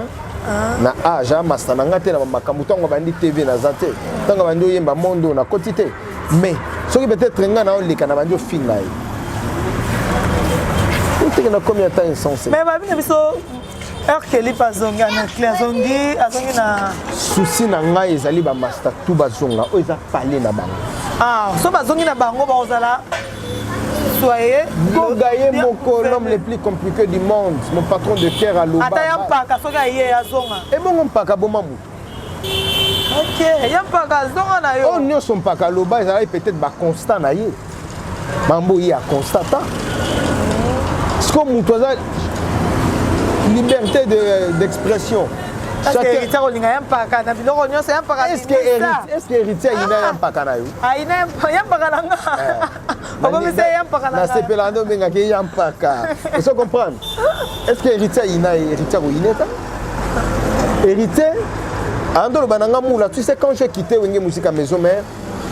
Na aja masananga te na makambo tongo bandi TV na zate. Tongo bandi yemba mondo na kotité. Mais soki peut-être nga na oleka na bandi finga yi. On a combien de temps insensé? Mais ma biso heure que li bazonga na clé zongi azongi na souci na ngai ezali ba master tout bazonga o eza parler na bango. Ah, so bazongi na bango ba ozala soyez Gogaye moko l'homme le plus compliqué du monde, mon patron de cœur à Loba. Ata yampaka soka ye azonga. Et bon mpaka boma mu. OK, yampaka azonga na yo. On nyo son mpaka Loba ezali peut-être ba constant na ye. Mambo ye a constata. Ce qu'on mutoza liberté d'expression. Est-ce que héritier olinga yampaka na biloko nyonso yampaka? Est-ce que héritier ina yampaka na yo? Ah ina yampaka nanga. Okomisa yampaka nanga. Na sepelando benga ke yampaka. Vous comprenez? Est-ce que héritier ina héritier oineta? Héritier ando bananga mula, tu sais quand j'ai quitté Wenge Musique Maison Mère,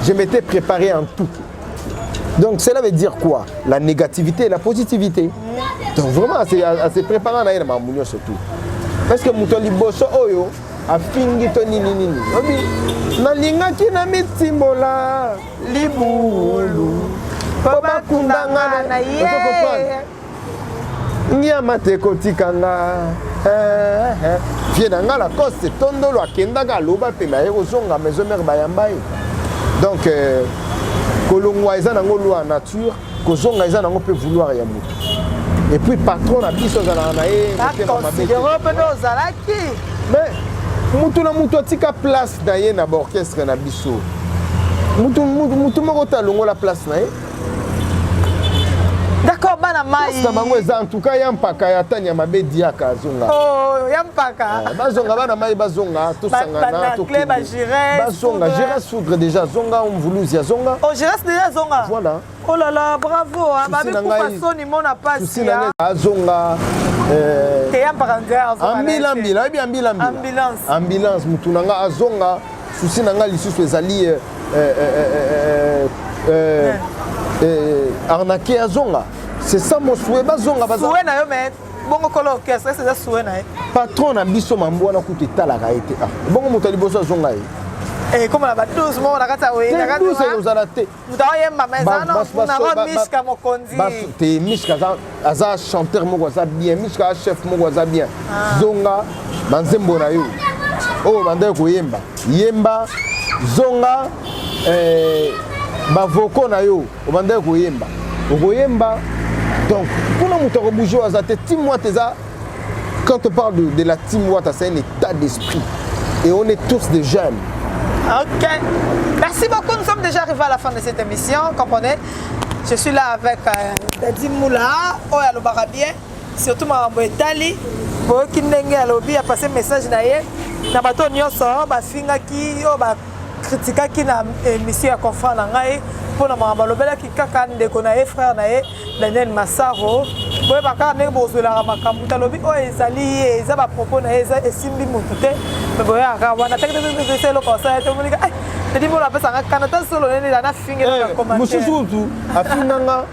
je m'étais préparé en tout. Donc cela veut dire quoi? La négativité et la positivité. Donc vraiment, à se préparer à ma mounion surtout. Parce que Mouton Liboso Oyo a fini ton nini. Na linga ki na mitimbola libulu. Baba kundanga na ye. Ngia mate kotikanga. Viens dans la coste tondolo akendaka loba pe na yeko zonga maison mère bayambai. Donc kolongwa eza nango loi nature, kozonga eza nango peut vouloir ya mutu. Et puis patron na biso za na ye mais mutu na mutu atika place na ye na orchestre na biso. Mutu moko talongo la place na ye. D'accord, bana mai. Ça bango eza en tout cas yampaka ya tanya mabe diaka zonga. Oh, yampaka. Bazonga bana mai bazonga to sangana to clé ba Giresse. Bazonga Giresse Soudre déjà zonga on vouluzia zonga. Oh, Giresse déjà zonga. Voilà. Oh là là, bravo. Babi kufa soni mona passe. Zonga te yampaka ndia zonga. Ambulance mutu nanga azonga susi nanga lisusu ezali arnaqué à Zonga. C'est ça mon souhait. Bazonga bazonga. Souhait na yo mais bongo kolo orchestre c'est ça souhait na. Patron na biso mambo na kutu talaka été. Bongo motali boso Zonga. Et comme la batuse mo na kata we na kata. Tous nous alaté. Mutaye mama zana na mishka mokonzi. Te mishka aza chanteur moko za bien, mishka chef moko za bien. Zonga banzembo na yo. Oh bande ko yemba. Yemba Zonga bavoko na yo obanda koyemba Donc, pour nous montrer bouger à cette team Watt, quand on parle de la team Watt, c'est un état d'esprit. Et on est tous des jeunes. Ok. Merci beaucoup. Nous sommes déjà arrivés à la fin de cette émission. Comprenez? Je suis là avec Dadi Moula, Oya Lobarabien, surtout Marambo Etali. Pour qui n'engue à lobby a passé message naïe. Na bato nyonso ba finga ki o ba critica ki na émission à confrère na ngai pour na Marambo lobela ki kaka ndeko na frère naïe Daniel Massaro. Boye baka ne bozela makambu ta lobby o ezali eza ba propos na eza esimbi mutute. Mais boye aka wana tekete c'est le conseil to mulika. Dadi Moula pesa kanata solo nene na finga na commentaire. Monsieur Soutou a finanga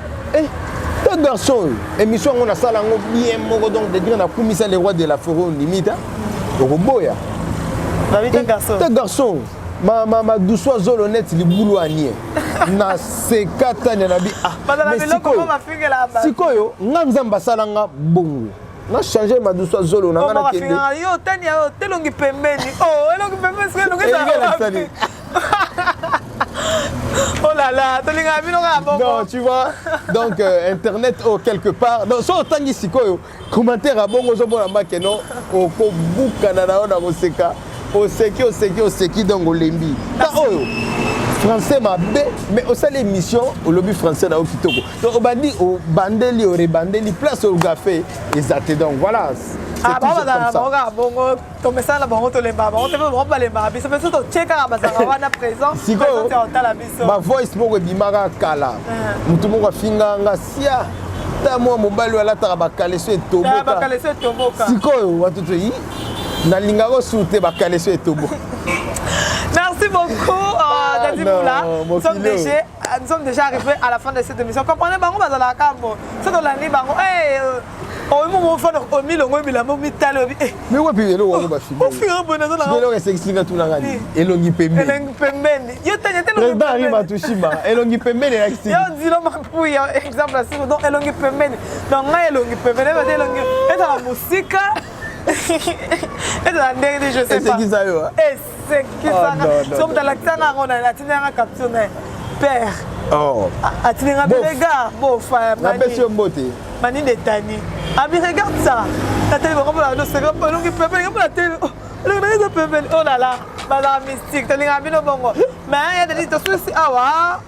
deux garçons, émission on a ça là bien moko donc de dire na commissaire les rois de la forêt limite au boya. Deux garçons. Ma douceur zolonette li boulot anie. Na se katane na bi ah. Mais sikoyo ngamzamba salanga bongo. Na changer ma douceur zolo na ngana kende. Yo tani yo telongi pembeni. Oh, elongi pembeni c'est longi ça. Oh là là, non, tu vois, donc internet oh, quelque part. Donc, soit autant ici, commentaire à bon, on a que non, au Canada, on a oseka, oseki, donc au lembi. Français m'a bé, mais au sein de l'émission, au lobby français dans Okitoko. Donc, on a dit au bandeli, au rebandeli, place au café, et donc voilà. Ah, bon, message là, bon, les babes, on te veut pas les babes. Ça fait surtout checker à Bazara, présent. Si ma voice, mon bimara kala. Tout le monde a fini en Sia. T'as moi, mon bal, là, t'as bakale sur Toboka. Si quoi, on va tout dire. Na lingaro souté bakale sur Toboka. Merci beaucoup, Dadi Moula. Nous sommes déjà arrivés à la fin de cette émission. Comprenez, Bango Bazala Kambo. C'est dans l'année, Bango. Oh, mon frère, au milieu, mais ouais, puis le on va finir. Au fur et à mesure, on s'explique tout la radio. Elongi Pembe. Yo président arrive à Tushima. Elongi Pembe est actif. Yo dis le makouille exemple là donc Elongi Pembe. Donc moi Elongi Pembe, Elongi et dans la musique et dans la dernière je sais pas. C'est qui ça yo? C'est qui ça? Comme dans l'accent on a la tinera captionné. Père. Oh. Atinera Berega, bon frère. La personne beauté. Mani de Tani. Ah mais regarde ça. La télé va pas c'est pas Elongi Pembe, regarde la télé. Elongi Pembe. Oh là là. Bazar mystique, tu as bien bongo. Mais il y a des choses awa.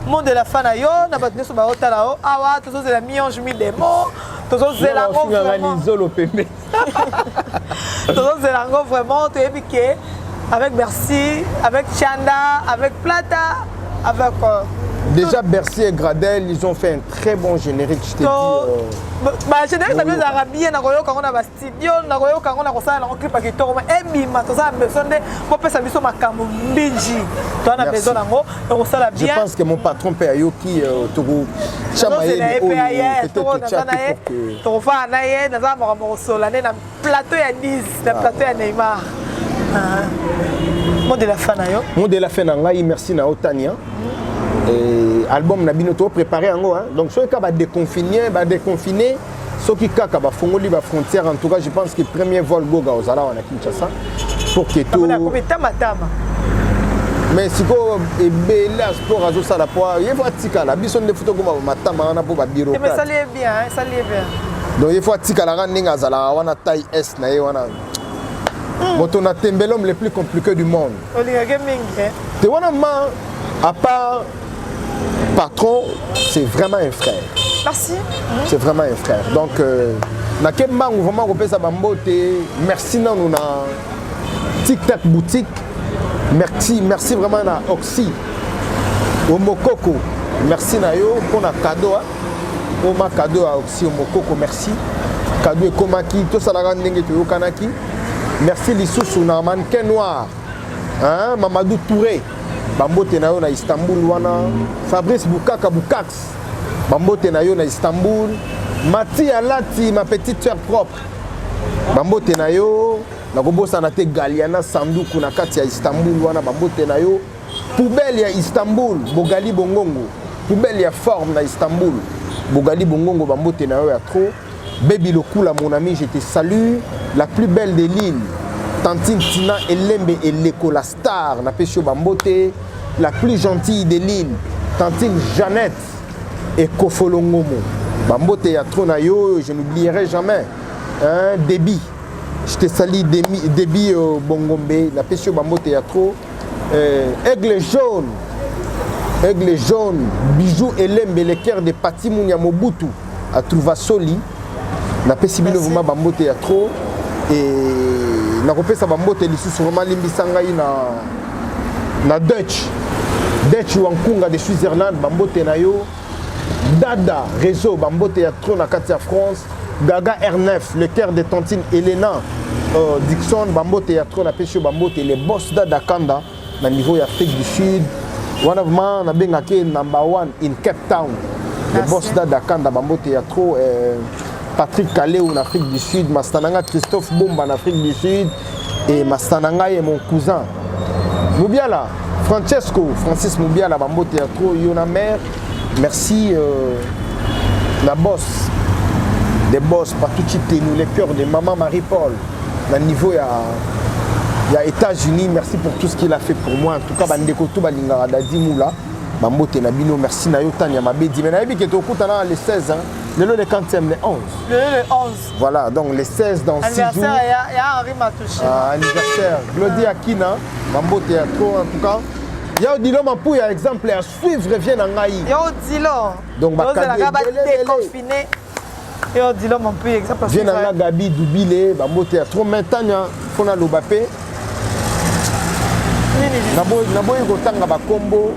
Monde de la fanayo, na batne so ba otala awa, tous c'est la mionge mi demo. Tous c'est la go vraiment. Zolo Pembe. Tous c'est la go vraiment, tu es piqué avec Bercy, avec Chanda, avec Plata, avec déjà Bercy et Gradel, ils ont fait un très bon générique, je te dis. Bah générique ça veut dire bien na koyo quand on a ba studio, na koyo quand on a ça na clip qui tourne et bima to ça besoin de pour pesa biso makambo mbinji. To na besoin nango on ça la bien. Je pense que mon patron Peayoki Togo chamaye peut-être chatter pour que to fa na ye na za mo solane na plateau ya 10, na plateau ya Neymar. Mot de la fin na yo. Mot de la fin na ngai merci na Otania. Et album na binoto préparé en haut, hein. Donc ceux qui va déconfiner ceux qui kaka ba fongoli ba frontière en tout cas je pense que premier vol goga aux ala wana Kinshasa pour que tout mais si ko e bela sport azo sala poa il faut tika la bison de photo comme matama wana pour ba bureau mais ça lié bien hein, ça lié bien donc il faut tika la ninga zala wana taille S na ye wana moto na tembelom le plus compliqué du monde olinga gaming te wana ma à part patron, c'est vraiment un frère. Merci. C'est vraiment un frère. Donc, vraiment merci dans nos Tic Tac boutique. Merci vraiment à Oxy. Au Mokoko. Merci Nayo pour un cadeau. Pour ma cadeau à Oxy au Mokoko. Merci. Cadeau et Komaki. Tout ça la rende au Kanaki. Merci Lissou sur mannequin noir. Hein? Mamadou Touré. Bambote na yo na Istanbul wana Fabrice Bukaka Bukax Bambote na yo na Istanbul Mati Alati ma petite sœur propre Bambote na yo na kobosa na te Galiana Sanduku na kati ya Istanbul wana Bambote na yo poubelle ya Istanbul Bogali Bongongo poubelle ya forme na Istanbul Bogali Bongongo Bambote na yo ya trop Baby Lokula mon ami je te salue la plus belle de l'île Tantine Tina Elembe et Leko la star na Pesio Bambote la plus gentille de l'île Tantine Jeannette et Kofolongomo Bambo Théâtre na yo, je n'oublierai jamais. Hein, débit. Je te salue débit Bongombe, la pêche Bambo Théâtre. Aigle jaune. Aigle jaune, bijou Elembe, le cœur de Pati Mounia Mobutu à trouva Soli. Na pesi bino vraiment Bambo Théâtre et na kopesa Bambo te lisusu vraiment limbisanga na Dutch Wankunga de Switzerland Bambo te na yo Dada réseau Bambo Théâtre na Katia France Gaga R9 le cœur de Tantine Elena Dixon Bambo Théâtre na pesi Bambo te les boss Dada Kanda na niveau Afrique du Sud. One of man, number 1 in Cape Town. Le boss d'Adakanda Bambo Théâtre, Patrick Calais en Afrique du Sud, Mastananga Christophe Bomba en Afrique du Sud et Mastananga est mon cousin. Moubiala, Francis Moubiala Bambo Théâtre, Yona Mère, merci la boss, des boss, Patuchi Tenou, les cœurs de Maman Marie-Paul. Le niveau il y a États-Unis, merci pour tout ce qu'il a fait pour moi. En tout cas, Bandeko tout balingara dadi moula. Bambo Tenabino, merci na yotanya mabedi. Mais naïbi qui est au coup les 16 ans. Le 40e, les 11. Le 11. Voilà, donc les 16 dans 6 jours. Anniversaire, il y a Henri Matouché. Anniversaire. Glody Akina, Bambo Théâtre en tout cas. Il y a Odilo Mampou, il y a exemple à suivre, revient en Naï. Il y a Odilo. Donc, déconfiné. Il y a Odilo Mampou, exemple à suivre. Viens en Gabi, Doubilé, Bambo Théâtre. Maintenant, il y a Fona Lobapé. Naboyi kotanga ba combo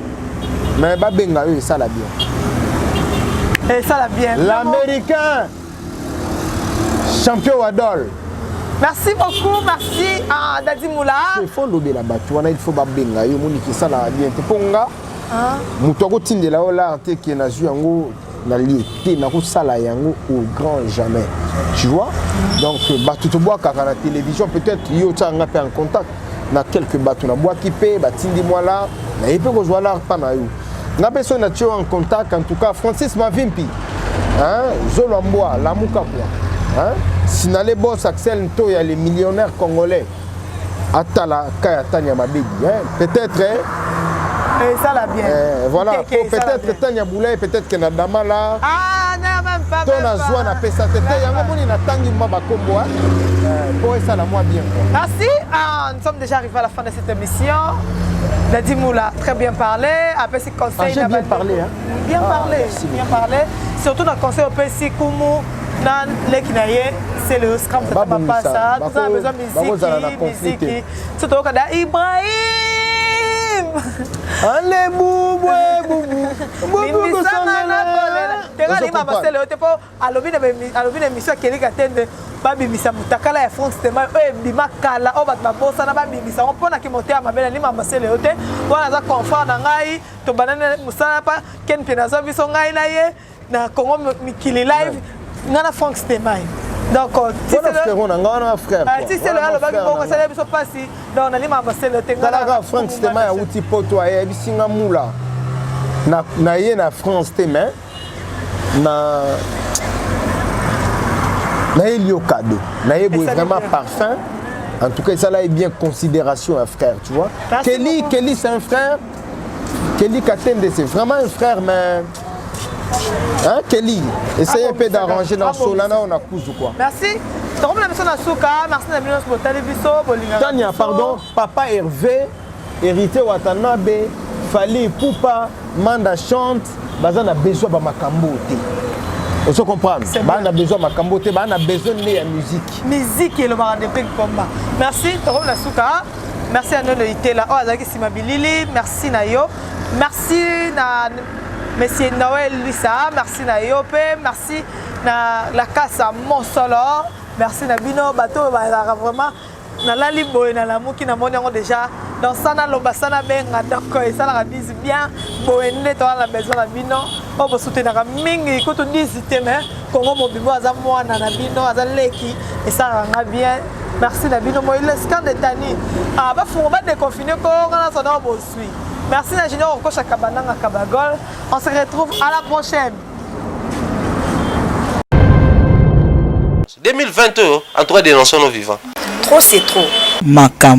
mais ba benga eux ça la bien. Et ça la bien. L'américain champion Wadol. Merci beaucoup, merci à Dadi Moula. Il faut lober la batu, il faut ba benga yo moni ki ça la bien te ponga. Muto ko tindela ola te ki na zu yango na lié na ko sala yango au grand jamais. Tu vois? Donc batu to bois kaka na télévision peut-être yo tanga pe en contact. Na quelques bateaux na bois qui paie batindi moi là na ipe ko joala pa na yo na personne na tio en contact en tout cas Francis Mavimpi hein Zolomboa la muka quoi hein sinale boss Axel Nto ya les millionnaires congolais atala kaya tanya mabedi hein peut-être et ça la bien voilà peut-être Tanya Boulay peut-être que na dama là non même pas ton azwa na pesa tete yango moni na tangi maba kombo pour ça la moi bien. Merci. Nous sommes déjà arrivés à la fin de cette émission. Dadi Moula, très bien parlé. Après ces conseils, j'ai bien parlé. Hein? Bien parlé. Bien parlé. Surtout dans le conseil au PC Koumou, dans l'Ekinaye, c'est le scrum de papa ça. Tout ça a besoin de musique. Surtout quand Ibrahim. Allez boubou boubou. Boubou alobine émission akeli katende babimisa mutakala ya France tema bimakala o bat babosa na babimisa mpona ki monter amabela ni mamasele yote wana za confort na ngai to banana musala pa ken pena zo biso ngai na ye na Congo mikili live ngana France tema donc si c'est le frère si c'est le alobaki bongo sala biso pasi donc na ni mamasele yote ngana France tema ya uti poto ya bisinga mula na ye na France tema na Elio cadeau, na vraiment parfum. En tout cas, ça là est bien considération un frère, tu vois. Kelly c'est un frère. Kelly Katende c'est vraiment un frère, mais hein Kelly, essaye un peu d'arranger dans Solana on a cousu quoi. Merci. Merci Tania, pardon, papa Hervé, hérité Watanabe, Fali Poupa, Manda chante, bazan a besoin de makambo. On se comprend. On a besoin de makambo, on a besoin de musique. Musique et le marade combat. Merci, Torom Nasuka. Merci à nous de l'ité là. Oh, Azaki Simabilili. Merci Nayo. Merci na Monsieur Noël Lisa. Merci Nayo. Merci na la Casa Monsolo. Merci na Bino Bateau. Vraiment. Na la libo et na la mouki na moni déjà dans sana lobasana benga donc et ça la bise bien boende to la besoin na bino o bo soutenir mingi ko to disite mais Congo mobimbo aza mwana na bino aza leki et ça ranga bien merci na bino moi le scan de tani ah ba fo ba déconfiner ko ngana so na bo sui merci na junior ko chaka bananga kabagol on se retrouve à la prochaine 2022 en tout cas dénonçons nos vivants. Trop c'est trop. Makam.